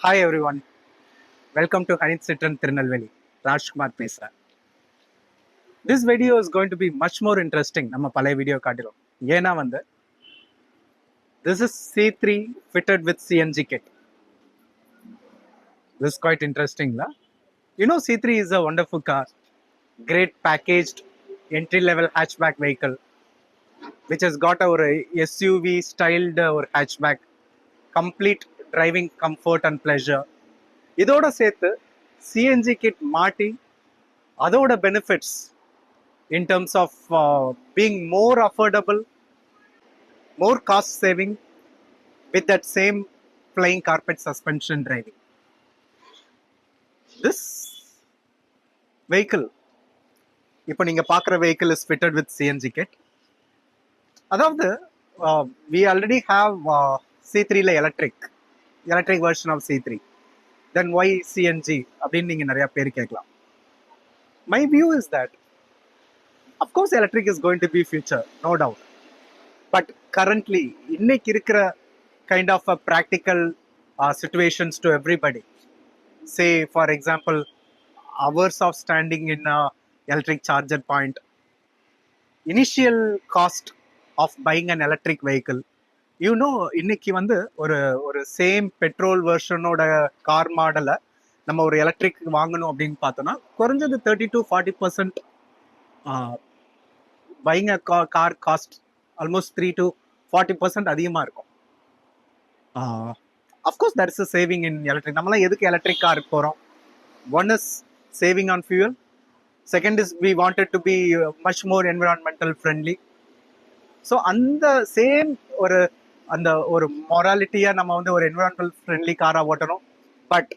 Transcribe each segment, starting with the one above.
Hi everyone, welcome to Hanit Citran Tirunelveli. Rajkumar Pesra. This video is going to be much more interesting. நம்ம பழைய video காட்டிலும் ஏன்னா this is C3 fitted with CNG kit. This is quite interesting. La? You know C3 is a wonderful car, great packaged entry level hatchback vehicle which has got our SUV styled or hatchback, complete driving comfort and pleasure. இதோட சேர்த்து CNG kit மாட்டி அதோட benefits in terms of being more affordable, more cost saving with that same flying carpet suspension driving. This vehicle, இப்போ நீங்கள் பார்க்குற vehicle is fitted with CNG kit. அதாவது we already have C3ல electric version of C3. Then why CNG அப்படின்னு நீங்கள் நிறையா பேர் கேட்கலாம். My view is that of course electric is going to be future, no doubt. But currently, இன்னைக்கு இருக்கிற kind of a practical situations to everybody. Say, for example, hours of standing in a electric charger point. Initial cost of buying an electric vehicle. You know, இன்னைக்கு ஒரு same petrol வெர்ஷனோட car மாடலை நம்ம ஒரு electric வாங்கணும் அப்படின்னு பார்த்தோம்னா குறைஞ்சது 30-40% buying a car cost almost 3-40% அதிகமாக இருக்கும். Of course that is a saving in electric. நம்மளாம் எதுக்கு எலக்ட்ரிக் கார் போகிறோம்? One is saving on fuel, second is we wanted to be much more environmental friendly. So அந்த சேம் அந்த ஒரு மொராலிட்டியாக நம்ம ஒரு என்விரான்மெண்டல் ஃப்ரெண்ட்லி காராக ஓட்டணும், பட்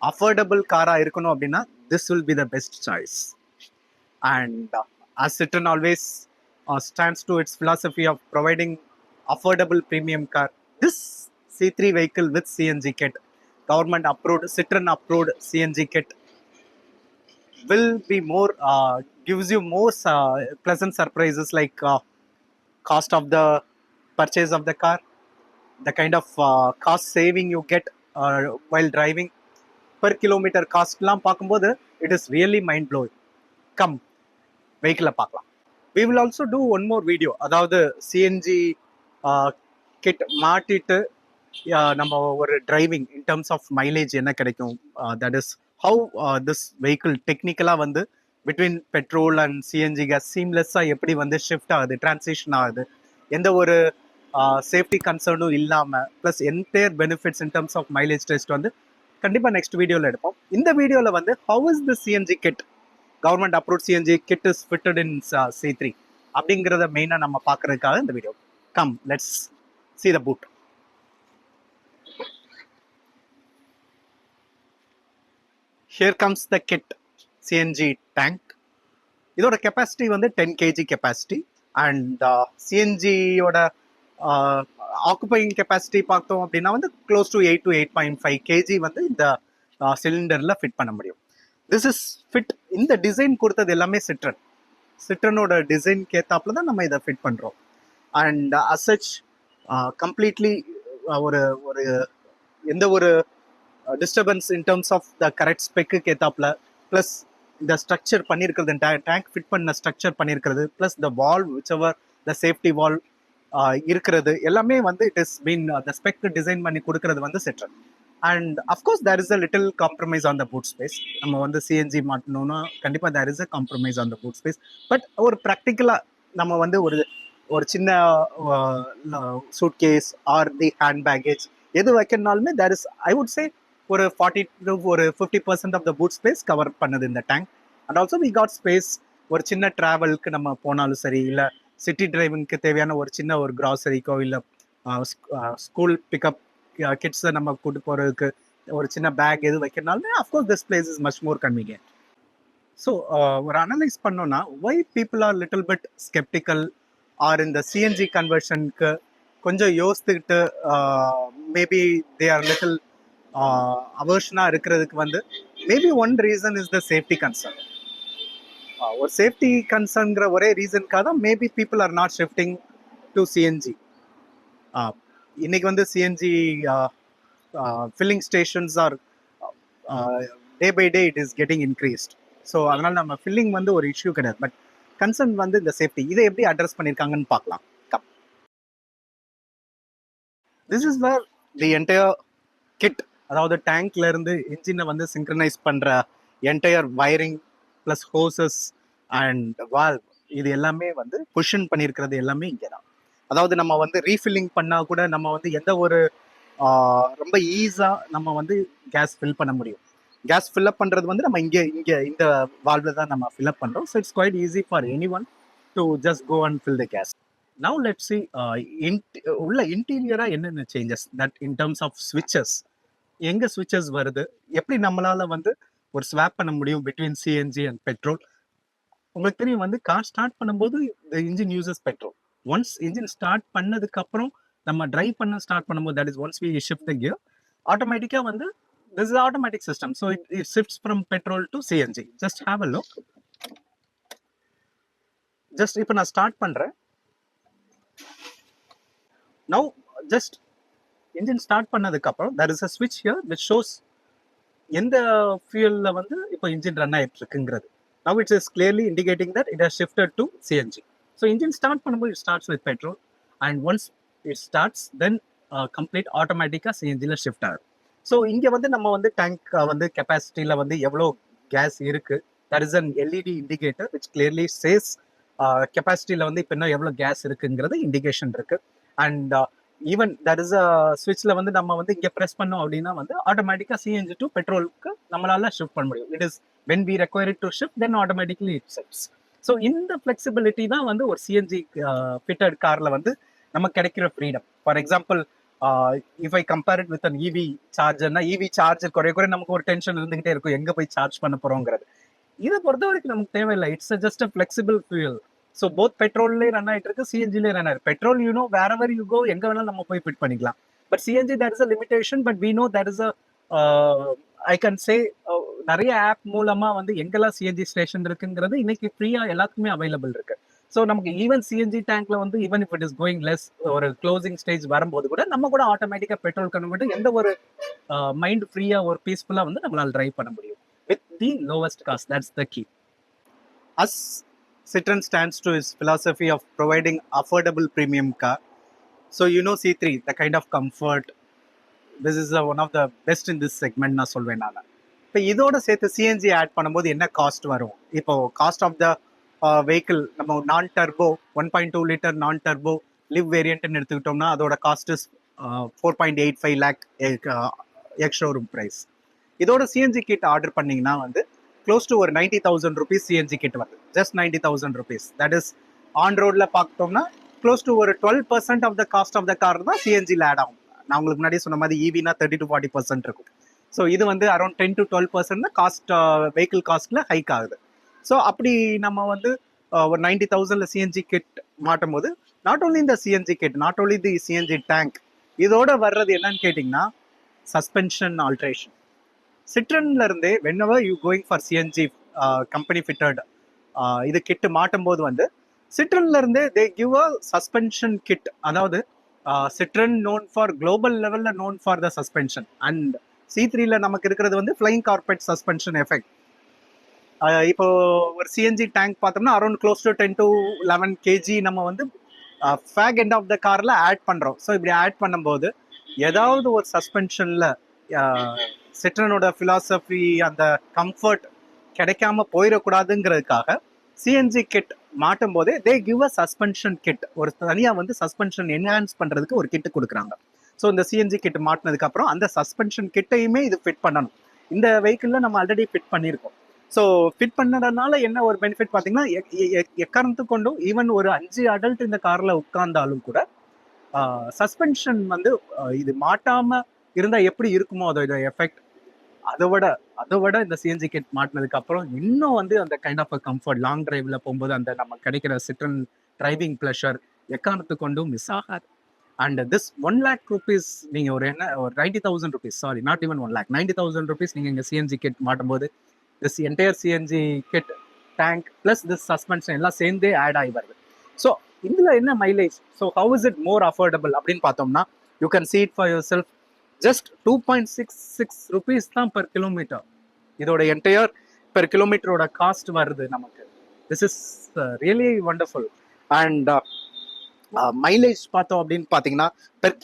அஃபோர்டபுள் காராக இருக்கணும் அப்படின்னா this will be the best choice. And as Citroen always stands to its philosophy of providing affordable premium car, this C3 vehicle with CNG kit, government approved, Citroen approved CNG kit will be more, gives you more pleasant surprises like cost of the purchase of the car, the kind of cost saving you get while driving, per kilometer cost லாம் பார்க்கும்போது it is really mind blowing. Come, வெஹிக்கிளை பார்க்கலாம். we will also do one more video, அதாவது CNG kit மாட்டிட்டு நம்ம ஒரு driving in terms of mileage என்ன கிடைக்கும், that is how this vehicle டெக்னிக்கலாக between petrol and CNG gas சீம்லெஸ்ஸாக எப்படி ஷிஃப்ட் ஆகுது, டிரான்சிஷன் ஆகுது, எந்த ஒரு சேஃப்டி கன்சர்னும் இல்லாமல், plus entire benefits in terms of mileage test கண்டிப்பாக நெக்ஸ்ட் வீடியோவில் எடுப்போம். இந்த வீடியோவில் how is the CNG kit, government approved CNG kit is fitted in C3 அப்படிங்கிறத மெயினாக நம்ம பார்க்கறதுக்காக இந்த வீடியோ. Come, let's see the boot. Here comes the kit CNG tank. இதோட கெப்பாசிட்டி 10 kg கெப்பாசிட்டி அண்ட் சிஎன்ஜியோட ஆக்குபையிங் கெப்பாசிட்டி பார்த்தோம் அப்படின்னா க்ளோஸ் டு 8 to 8.5 kg இந்த சிலிண்டரில் ஃபிட் பண்ண முடியும். This is fit. இந்த டிசைன் கொடுத்தது எல்லாமே சிட்ரனோட டிசைன் கேத்தாப்புல தான் நம்ம இதை ஃபிட் பண்ணுறோம். அண்ட் அசச் கம்ப்ளீட்லி ஒரு ஒரு எந்த ஒரு disturbance in terms of the correct ஸ்பெக்கு கேத்தாப்புல, ப்ளஸ் இந்த ஸ்ட்ரக்சர் பண்ணியிருக்கிறது, டேங்க் ஃபிட் பண்ண ஸ்ட்ரக்சர் பண்ணியிருக்கிறது, plus the valve whichever the safety valve இருக்கிறது எல்லாமே it is been the spec design பண்ணி கொடுக்கறது Citroen. And of course there is a little compromise on the boot space. நம்ம CNG மாட்டணும்னா கண்டிப்பாக there is a compromise on the boot space. But ஒரு ப்ராக்டிக்கலாக நம்ம ஒரு சின்ன suit case or the hand package எது வைக்கணும்னாலுமே there is, I would say, ஒரு 40 to 50% of the boot space cover பண்ணுது இந்த டேங்க். And also we got space. ஒரு சின்ன ட்ராவலுக்கு நம்ம போனாலும் சரி, இல்லை சிட்டி டிரைவிங்க்கு தேவையான ஒரு சின்ன ஒரு கிராசரிக்கோ, இல்லை ஸ்கூல் பிக்கப் கிட்ஸை நம்ம கூட்டு போகிறதுக்கு ஒரு சின்ன பேக் எது வைக்கிறனாலுமே of course this place is much more convenient. So ஒரு அனலைஸ் பண்ணோன்னா why people are little bit sceptical or இந்த சிஎன்ஜி கன்வர்ஷனுக்கு கொஞ்சம் யோசித்துக்கிட்டு மேபி தே ஆர் லிட்டில் அவர்ஷனாக இருக்கிறதுக்கு maybe one reason is the safety concern. ஒரு சேஃப்டி கன்சர்ன்கிற ஒரே ரீசனுக்காக தான் maybe people are not shifting to CNG. இன்னைக்கு CNG filling stations are day by day it is getting increased. So அதனால நம்ம ஃபில்லிங் வந்து ஒரு இஷ்யூ கிடையாது. பட் கன்சர்ன் வந்து இந்த சேஃப்டி, இதை எப்படி அட்ரஸ் பண்ணியிருக்காங்கன்னு பார்க்கலாம். This is where the entire kit, அதாவது டேங்க்ல இருந்து இன்ஜினை வந்து சிங்க்ரனைஸ் பண்ற entire wiring plus hoses and valve, இது எல்லாமே வந்து பொசிஷன் பண்ணியிருக்கிறது எல்லாமே இங்கே தான். அதாவது நம்ம வந்து ரீஃபில்லிங் பண்ணால் கூட நம்ம வந்து எந்த ஒரு ரொம்ப ஈஸியாக நம்ம வந்து கேஸ் ஃபில் பண்ண முடியும். கேஸ் ஃபில்அப் பண்ணுறது வந்து நம்ம இங்கே இந்த வால்வில் தான் நம்ம ஃபில்அப் பண்ணுறோம். So it's quite easy for anyone to just go and fill the gas. Now let see உள்ள இன்டீரியராக என்னென்ன changes that in terms of ஸ்விட்சஸ், எங்கே ஸ்விட்சஸ் வருது, எப்படி நம்மளால் வந்து ஒரு ஸ்வாப் பண்ண முடியும் பிட்வீன் சிஎன்ஜி அண்ட் பெட்ரோல். உங்களுக்கு தெரியும் வந்து கார் ஸ்டார்ட் பண்ணும்போது the engine uses petrol. Once engine start பண்ணதுக்கப்புறம் நம்ம டிரைவ் பண்ண ஸ்டார்ட் பண்ணும்போது, that is once we shift the gear, ஆட்டோமேட்டிக்காக வந்து this is an automatic system, so it shifts from petrol to CNG. Just have a look. Just இப்போ நான் start பண்றேன். Now just engine start பண்ணதுக்கு அப்புறம் there is a switch here which shows எந்த fuelல வந்து இப்போ engine ரன் ஆயிட்டு இருக்குங்கிறது. Now it is clearly indicating that it has shifted to CNG. So engine start பண்ணும்போது it starts with petrol, and once it starts then complete automatically CNG ல shift ஆகும். So இங்கே வந்து நம்ம வந்து டேங்க் வந்து கெப்பாசிட்டியில் வந்து எவ்வளோ கேஸ் இருக்குது, that is an LED indicator which clearly says கெப்பாசிட்டியில் வந்து இப்போ இன்னும் எவ்வளோ கேஸ் இருக்குங்கிறது இண்டிகேஷன் இருக்குது. And even that is a ஸ்விட்சில் வந்து நம்ம வந்து இங்கே ப்ரெஸ் பண்ணோம் அப்படின்னா வந்து ஆட்டோமேட்டிக்காக சிஎன்ஜி டு பெட்ரோலுக்கு நம்மளால ஷிஃப்ட் பண்ண முடியும். It is when we require to shift then automatically it sets. So இந்த ஃப்ளெக்சிபிலிட்டி தான் வந்து ஒரு சிஎன்ஜி ஃபிட்டட் காரில் வந்து நமக்கு கிடைக்கிற freedom. For example, if I compare it with an EV charger, EV charger குறைய நமக்கு ஒரு டென்ஷன் இருந்துகிட்டே இருக்கும், எங்க போய் சார்ஜ் பண்ண போறோங்கிறது. இதை பொறுத்த வரைக்கும் நமக்கு தேவையில்லை. It's just a flexible fuel. So both பெட்ரோல்லே ரன் ஆயிட்டு இருக்கு, சிஎன்ஜிலே ரன் ஆயிருக்கு. Petrol you know wherever you go, எங்க வேணாலும் நம்ம போய் ஃபிட் பண்ணிக்கலாம். But CNG there is a limitation, but we know there is a I can say நிறைய ஆப் மூலமா வந்து எங்கெல்லாம் சிஎன்ஜி ஸ்டேஷன் இருக்குங்கிறது இன்னைக்கு ஃப்ரீயா எல்லாத்துக்குமே அவைலபிள் இருக்கு. ஸோ நமக்கு ஈவன் சிஎன்ஜி டேங்க்ல வந்து even if it is going less, ஒரு க்ளோசிங் ஸ்டேஜ் வரும்போது கூட நம்ம கூட ஆட்டோமேட்டிக்காக பெட்ரோல் கன்வெர்ட் எந்த ஒரு மைண்ட் ஃப்ரீயா ஒரு பீஸ்ஃபுல்லா வந்து நம்மளால டிரைவ் பண்ண முடியும் with the lowest cost. That's the key. As Citroen stands to its philosophy of providing affordable premium car. So you know C3, the kind of comfort, this is one of the best in this segment நான் சொல்வேன் நான். இப்போ இதோட சேர்த்து CNG add பண்ணும்போது என்ன cost வரும்? இப்போ காஸ்ட் ஆஃப் த வெஹிக்கிள் நம்ம non turbo 1.2 litre non turbo live வேரியன்ட்னு எடுத்துக்கிட்டோம்னா அதோட cost is 4.85 lakh ex showroom price. இதோட சிஎன்ஜி கிட் ஆர்டர் பண்ணிங்கன்னா வந்து க்ளோஸ் டு ஒரு 90,000 rupees சிஎன்ஜி கிட் வருது. Just 90,000 rupees. That is on ரோடில் பார்த்தோம்னா க்ளோஸ் டு ஒரு 12% of the cost of the car தான் சிஎன்ஜியில் ஆட் ஆகும். நான் உங்களுக்கு முன்னாடி சொன்ன மாதிரி ஈவினா 30 to 40% இருக்கும். ஸோ இது வந்து அரௌண்ட் 10 to 12% காஸ்ட் வெஹிக்கிள் காஸ்ட்டில் ஹைக் ஆகுது. ஸோ அப்படி நம்ம வந்து ஒரு 90,000ல் சிஎன்ஜி கிட் மாட்டும் போது நாட் ஓன்லி இந்த CNG kit, not only the CNG tank, இதோட வர்றது என்னன்னு கேட்டிங்கன்னா சஸ்பென்ஷன் ஆல்ட்ரேஷன். சிட்ரன்ல இருந்தே whenever you going for CNG company fitted இது கிட் மாட்டும் போது வந்து சிட்ரன்ல இருந்தே they give a suspension kit. அதாவது சிட்ரன் நோன் ஃபார் குளோபல் லெவல்ல known for the suspension, and C3ல நமக்கு இருக்கிறது வந்து ஃப்ளைங் கார்பெட் சஸ்பென்ஷன் எஃபெக்ட். இப்போ ஒரு சிஎன்ஜி டேங்க் பார்த்தோம்னா around close to 10 to 11 kg நம்ம வந்து ஃபேக் எண்ட் ஆஃப் த கார்ல ஆட் பண்றோம். ஸோ இப்படி ஆட் பண்ணும்போது ஏதாவது ஒரு சஸ்பென்ஷன்ல சிட்ரனோட ஃபிலாசபி அந்த கம்ஃபர்ட் கிடைக்காம போயிடக்கூடாதுங்கிறதுக்காக சிஎன்ஜி கிட் மாட்டும் போதே they give a suspension kit. ஒரு தனியாக வந்து சஸ்பென்ஷன் என்ஹான்ஸ் பண்ணுறதுக்கு ஒரு கிட்டு கொடுக்குறாங்க. ஸோ இந்த சிஎன்ஜி கிட் மாட்டினதுக்கு அப்புறம் அந்த சஸ்பென்ஷன் கிட்டையுமே இது ஃபிட் பண்ணணும். இந்த வெஹிக்கிளில் நம்ம ஆல்ரெடி ஃபிட் பண்ணியிருக்கோம். ஸோ ஃபிட் பண்ணதுனால என்ன ஒரு பெனிஃபிட் பார்த்தீங்கன்னா எக்காரணத்து கொண்டும் ஈவன் ஒரு 5 adult இந்த காரில் உட்கார்ந்தாலும் கூட சஸ்பென்ஷன் வந்து இது மாட்டாமல் இருந்தால் எப்படி இருக்குமோ அதோட எஃபெக்ட் அதை விட இந்த சிஎன்ஜி கிட் மாட்டினதுக்கு அப்புறம் இன்னும் வந்து அந்த கைண்ட் ஆஃப் கம்ஃபர்ட் லாங் டிரைவ்ல போகும்போது அந்த நம்ம கிடைக்கிற சிட்ரன் டிரைவிங் ப்ளஷர் எக்காரணத்து கொண்டும் மிஸ் ஆகாது. அண்ட் திஸ் 1 lakh rupees நீங்கள் ஒரு 90,000 rupees, sorry not even 1 lakh, 90,000 rupees நீங்கள் இங்கே சிஎன்ஜி கிட் மாட்டும் போது this entire CNG kit tank plus this suspension எல்லாம் சேர்ந்தே ஆட் ஆகி வருது. ஸோ இதில் என்ன mileage, so how is it more affordable அப்படின்னு பார்த்தோம்னா you can see it for yourself. Just 2.66 rupees தான் per kilometer. இதோட என்டையர் பெர் கிலோமீட்டரோட காஸ்ட் வருது நமக்கு. This is really wonderful. And mileage பார்த்தோம் அப்படின்னு பார்த்தீங்கன்னா பெர்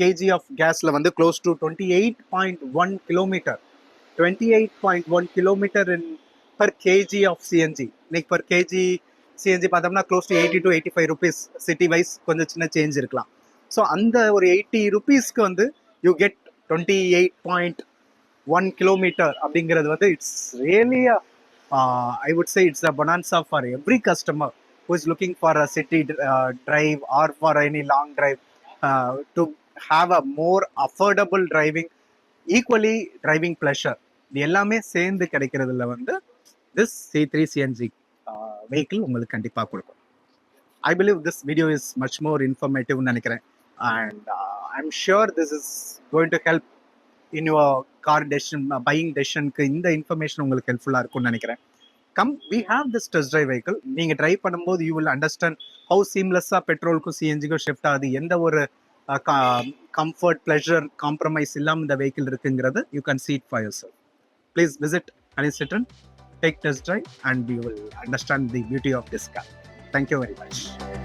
கேஜி ஆஃப் கேஸில் வந்து close to 28.1 kilometre. 28.1 kilometre in per kg of CNG. இன்னைக்கு per kg சிஎன்ஜி பார்த்தோம்னா close to 80 to 85 rupees. City wise கொஞ்சம் சின்ன சேஞ்ச் இருக்கலாம். ஸோ அந்த ஒரு 80 rupeesக்கு வந்து யூ கெட் 28.1 கிலோமீட்டர் அப்படிங்கிறது வந்து it's really I would say it's a bonanza for every customer who is looking for a city drive or for any long drive to have a more affordable driving, equally driving pleasure. இது எல்லாமே சேர்ந்து கிடைக்கிறதுல வந்து this C3 CNG vehicle உங்களுக்கு கண்டிப்பாக கொடுக்கும். I believe this video is much more informative நினைக்கிறேன். And I'm sure this is going to help in your car decision, buying decisionக்கு இந்த information உங்களுக்கு ஹெல்ப்ஃபுல்லாக இருக்கும்னு நினைக்கிறேன். Come, we have this test drive vehicle. நீங்கள் ட்ரை பண்ணும்போது you will understand how seamless-ஆக பெட்ரோலுக்கும் சிஎன்ஜிக்கும் ஷிஃப்ட் ஆகுது, எந்த ஒரு கம்ஃபர்ட் ப்ளஷர் காம்ப்ரமைஸ் இல்லாமல் இந்த வெஹிக்கிள் இருக்குங்கிறது you can see it for yourself. Please visit Anish Citroen, take test drive and you will understand the beauty of this car. Thank you very much.